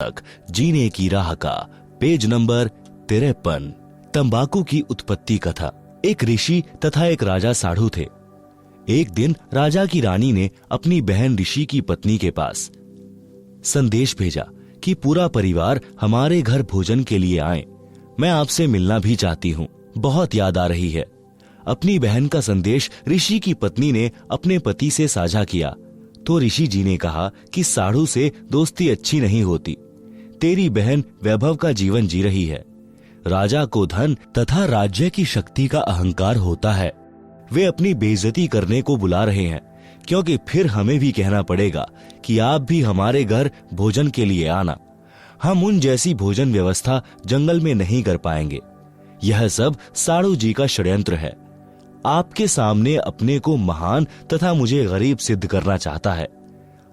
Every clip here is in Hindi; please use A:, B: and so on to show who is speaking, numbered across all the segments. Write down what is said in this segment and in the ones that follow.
A: पुस्तक जीने की राह का पेज नंबर 53। तंबाकू की उत्पत्ति कथा। एक ऋषि तथा एक राजा साढ़ू थे। एक दिन राजा की रानी ने अपनी बहन ऋषि की पत्नी के पास संदेश भेजा कि पूरा परिवार हमारे घर भोजन के लिए आए। मैं आपसे मिलना भी चाहती हूँ, बहुत याद आ रही है। अपनी बहन का संदेश ऋषि की पत्नी ने अपने पति से साझा किया तो ऋषि जी ने कहा कि साढ़ू से दोस्ती अच्छी नहीं होती। तेरी बहन वैभव का जीवन जी रही है। राजा को धन तथा राज्य की शक्ति का अहंकार होता है। वे अपनी बेइज्जती करने को बुला रहे हैं, क्योंकि फिर हमें भी कहना पड़ेगा कि आप भी हमारे घर भोजन के लिए आना। हम उन जैसी भोजन व्यवस्था जंगल में नहीं कर पाएंगे। यह सब साढ़ू जी का षड्यंत्र है। आपके सामने अपने को महान तथा मुझे गरीब सिद्ध करना चाहता है।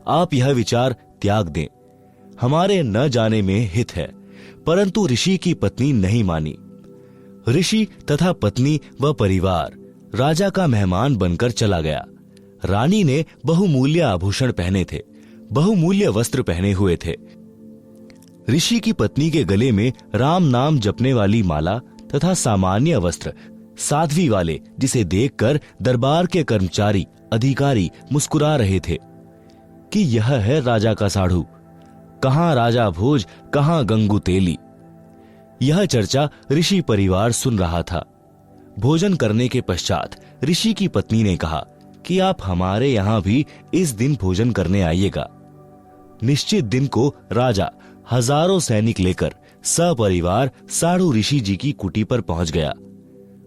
A: आप यह विचार त्याग दें, हमारे न जाने में हित है। परंतु ऋषि की पत्नी नहीं मानी। ऋषि तथा पत्नी व परिवार राजा का मेहमान बनकर चला गया। रानी ने बहुमूल्य आभूषण पहने थे, बहुमूल्य वस्त्र पहने हुए थे। ऋषि की पत्नी के गले में राम नाम जपने वाली माला तथा सामान्य वस्त्र साध्वी वाले, जिसे देखकर दरबार के कर्मचारी अधिकारी मुस्कुरा रहे थे कि यह है राजा का साढ़ू। कहां राजा भोज, कहां गंगू तेली। यह चर्चा ऋषि परिवार सुन रहा था। भोजन करने के पश्चात ऋषि की पत्नी ने कहा कि आप हमारे यहां भी इस दिन भोजन करने आइएगा। निश्चित दिन को राजा हजारों सैनिक लेकर सपरिवार साढ़ू ऋषि जी की कुटी पर पहुंच गया।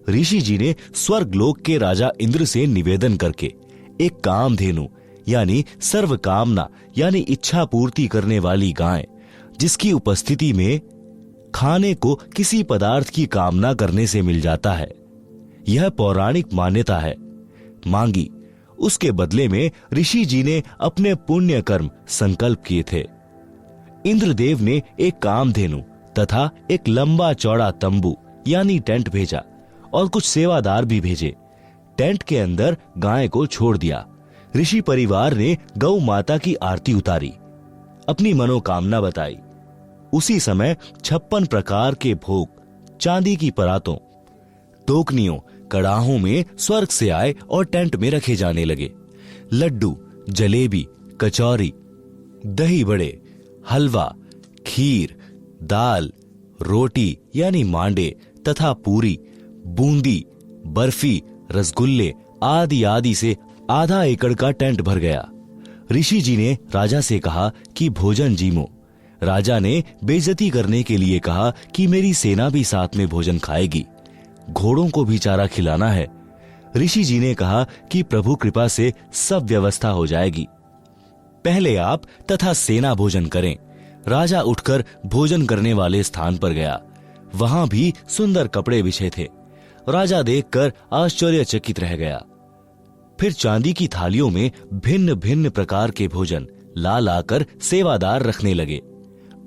A: ऋषि जी ने स्वर्गलोक के राजा इंद्र से निवेदन करके एक कामधेनु यानी सर्व कामना यानी इच्छा पूर्ति करने वाली गाय, जिसकी उपस्थिति में खाने को किसी पदार्थ की कामना करने से मिल जाता है, यह पौराणिक मान्यता है, मांगी। उसके बदले में ऋषि जी ने अपने पुण्य कर्म संकल्प किए थे। इंद्रदेव ने एक कामधेनु तथा एक लंबा चौड़ा तंबू यानी टेंट भेजा और कुछ सेवादार भी भेजे। टेंट के अंदर गाय को छोड़ दिया। ऋषि परिवार ने गौ माता की आरती उतारी, अपनी मनोकामना बताई। उसी समय 56 प्रकार के भोग चांदी की परातों, टोकनियों, कड़ाहों में स्वर्ग से आए और टेंट में रखे जाने लगे। लड्डू, जलेबी, कचौरी, दही बड़े, हलवा, खीर, दाल, रोटी यानी मांडे तथा पूरी, बूंदी, बर्फी, रसगुल्ले आदि आदि से आधा एकड़ का टेंट भर गया। ऋषि जी ने राजा से कहा कि भोजन जीमो। राजा ने बेइज्जती करने के लिए कहा कि मेरी सेना भी साथ में भोजन खाएगी, घोड़ों को भी चारा खिलाना है। ऋषि जी ने कहा कि प्रभु कृपा से सब व्यवस्था हो जाएगी, पहले आप तथा सेना भोजन करें। राजा उठकर भोजन करने वाले स्थान पर गया। वहां भी सुंदर कपड़े बिछे थे। राजा देखकर आश्चर्यचकित रह गया। फिर चांदी की थालियों में भिन्न भिन्न प्रकार के भोजन ला लाकर सेवादार रखने लगे।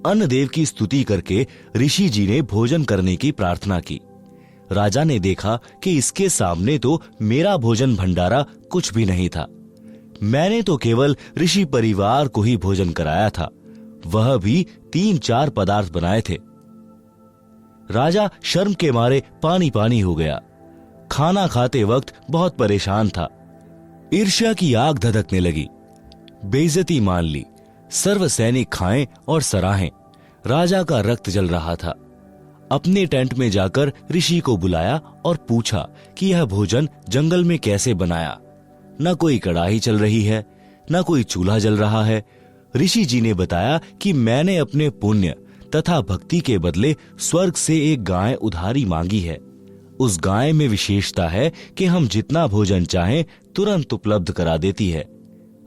A: अन्न देव की स्तुति करके ऋषि जी ने भोजन करने की प्रार्थना की। राजा ने देखा कि इसके सामने तो मेरा भोजन भंडारा कुछ भी नहीं था। मैंने तो केवल ऋषि परिवार को ही भोजन कराया था, वह भी 3-4 पदार्थ बनाए थे। राजा शर्म के मारे पानी पानी हो गया। खाना खाते वक्त बहुत परेशान था। ईर्ष्या की आग धधकने लगी। बेइज्जती मान ली। सर्व सैनिक खाएं और सराहें। राजा का रक्त जल रहा था। अपने टेंट में जाकर ऋषि को बुलाया और पूछा कि यह भोजन जंगल में कैसे बनाया। न कोई कड़ाही चल रही है, न कोई चूल्हा जल रहा है। ऋषि जी ने बताया कि मैंने अपने पुण्य तथा भक्ति के बदले स्वर्ग से एक गाय उधारी मांगी है। उस गाय में विशेषता है कि हम जितना भोजन चाहें तुरंत उपलब्ध करा देती है।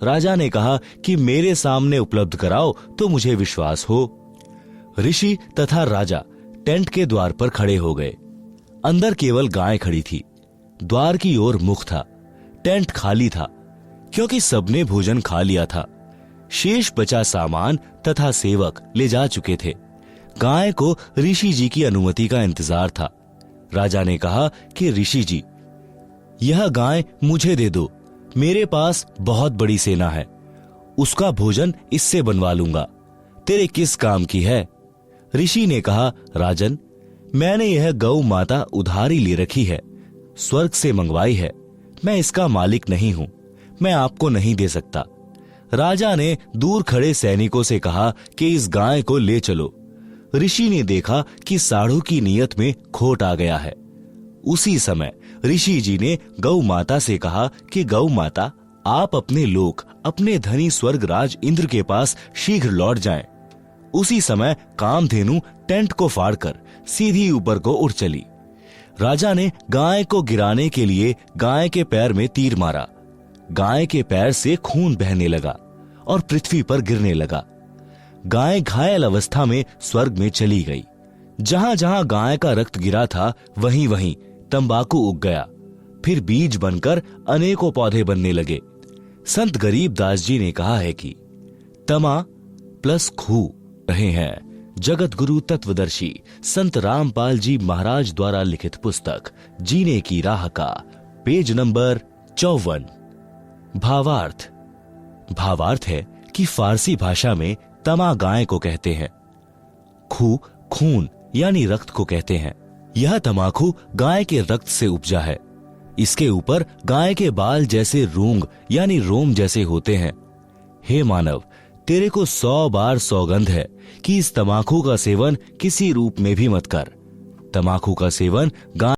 A: राजा ने कहा कि मेरे सामने उपलब्ध कराओ तो मुझे विश्वास हो। ऋषि तथा राजा टेंट के द्वार पर खड़े हो गए। अंदर केवल गाय खड़ी थी। द्वार की ओर मुख था। टेंट खाली था, क्योंकि सबने भोजन खा लिया था। शेष बचा सामान तथा सेवक ले जा चुके थे। गाय को ऋषि जी की अनुमति का इंतजार था। राजा ने कहा कि ऋषि जी, यह गाय मुझे दे दो, मेरे पास बहुत बड़ी सेना है, उसका भोजन इससे बनवा लूंगा। तेरे किस काम की है? ऋषि ने कहा, राजन, मैंने यह गौ माता उधारी ले रखी है, स्वर्ग से मंगवाई है। मैं इसका मालिक नहीं हूं, मैं आपको नहीं दे सकता। राजा ने दूर खड़े सैनिकों से कहा कि इस गाय को ले चलो। ऋषि ने देखा कि साढ़ू की नीयत में खोट आ गया है। उसी समय ऋषि जी ने गौ माता से कहा कि गौ माता, आप अपने लोक, अपने धनी स्वर्गराज इंद्र के पास शीघ्र लौट जाएं। उसी समय कामधेनु टेंट को फाड़कर सीधी ऊपर को उड़ चली। राजा ने गाय को गिराने के लिए गाय के पैर में तीर मारा। गाय के पैर से खून बहने लगा और पृथ्वी पर गिरने लगा। गाय घायल अवस्था में स्वर्ग में चली गई। जहां जहां गाय का रक्त गिरा था, वहीं वहीं तंबाकू उग गया। फिर बीज बनकर अनेकों पौधे बनने लगे। संत गरीबदास जी ने कहा है कि तमा प्लस खू रहे हैं जगत गुरु तत्वदर्शी संत रामपाल जी महाराज द्वारा लिखित पुस्तक जीने की राह का पेज नंबर 54। भावार्थ। भावार्थ है कि फारसी भाषा में तमा गाय को कहते हैं, खू खून यानी रक्त को कहते हैं। यह तमाकू गाय के रक्त से उपजा है। इसके ऊपर गाय के बाल जैसे रूंग यानी रोम जैसे होते हैं। हे मानव, तेरे को 100 बार सौगंध है कि इस तमाकू का सेवन किसी रूप में भी मत कर। तमाकू का सेवन गाय